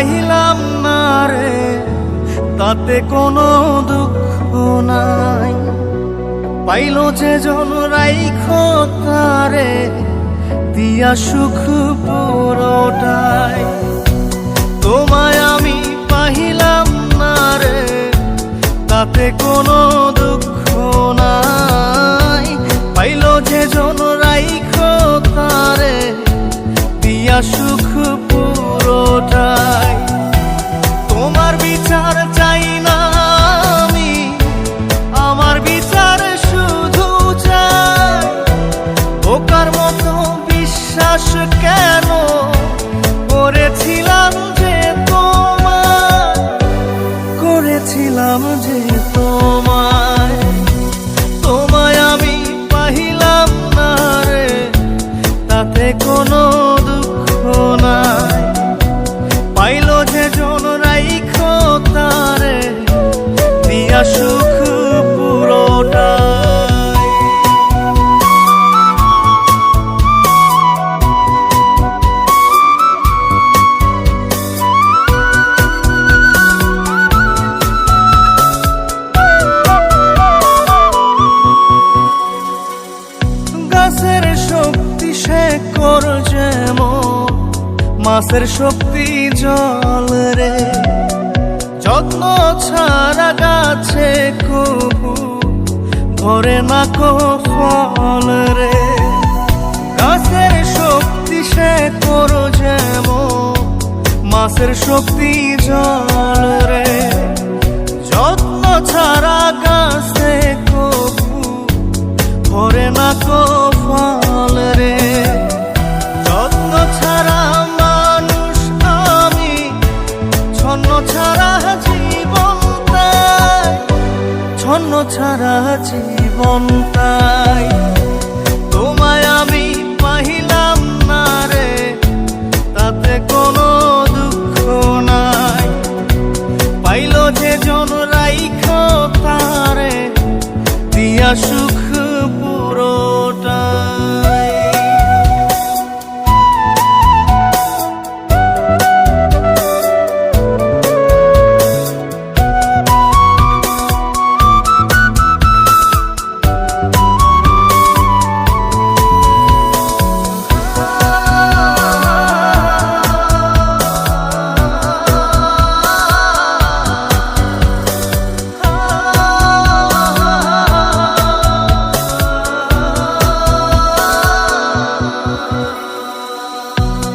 পাইলাম না রে, তাতে কোনো দুঃখ নাই। পাইল যে জন রাইখো তারে, দিয়া সুখ পুরোটাই। তোমায় আমি পাইলাম না রে, তাতে কোনো দুঃখ নাই। পাইল যে জন রাইখো তারে, দিয়া সুখ পুরোটাই। তোমার বিচার চাই না আমি, আমার বিচার শুধু চাই। বোকার মতো বিশ্বাস কেন করেছিলাম যে তোমায়, করেছিলাম যে তোমায়। তোমায় আমি পাইলাম না রে, তাতে কোনো দুঃখ নাই। পাইল যে জন রাইখো তারে, দিয়া সুখ পুরোটাই। গাছের শক্তি শেকড় যেমন, মাছের শক্তি জল রে। যত্ন ছাড়া গাছে কবু ধরে না কো ফল রে। গাছের শক্তি শেকড় যেমন, মাছের শক্তি জল রে। যত্ন ছাড়া গাছে কবু ধরে না কো ফল রে। যত্ন ছাড়া মানুষ আমি, ছন্ন ছাড়া জীবন তাই, ছন্ন ছাড়া জীবন তাই। তোমায় আমি পাইলাম না রে, তাতে কোনো দুঃখ নাই। পাইল যে জন রাইখো তারে, দিয়া সুখ পুরোটাই।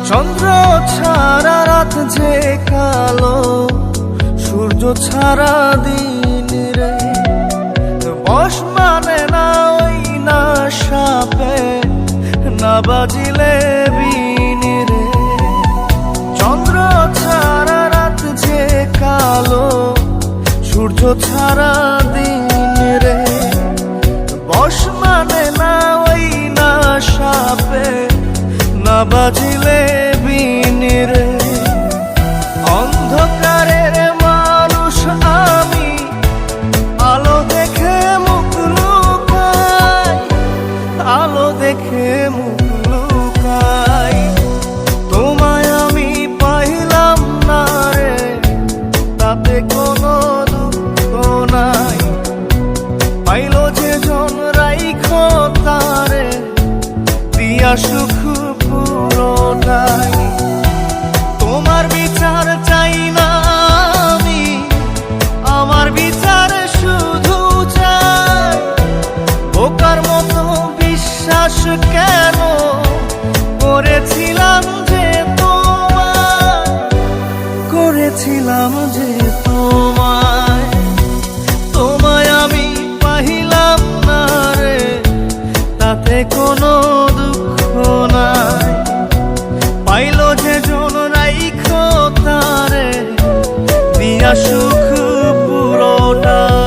চন্দ্র ছাড়া রাত যে কালো, সূর্য ছাড়া দিন রে। বশ মানে না ওই না সাপে, না বাজিলে বিন রে। চন্দ্র ছাড়া রাত যে কালো, সূর্য ছাড়া দিন রে। বশ মানে না ওই না সাপে, না বাজিলে বিন রে। অন্ধকারের মানুষ আমি, আলো দেখে মুখ লুকাই, আলো দেখে মুখ লুকাই। তোমায় আমি পাইলাম না রে, তাতে কোনো দুঃখ নাই। পাইল যে জন রাইখো তারে, দিয়া সুখ পুরোটাই। তোমার বিচার চাই না আমি, আমার বিচার শুধু চাই। বোকার মতো বিশ্বাস কেন করেছিলাম যে তোমায়, করেছিলাম যে তোমায়। তোমায় আমি পাইলাম না রে, তাতে কোনো দুঃখ নাই। পাইল যে জন রাইখো তারে, দিয়া সুখ পুরোটাই।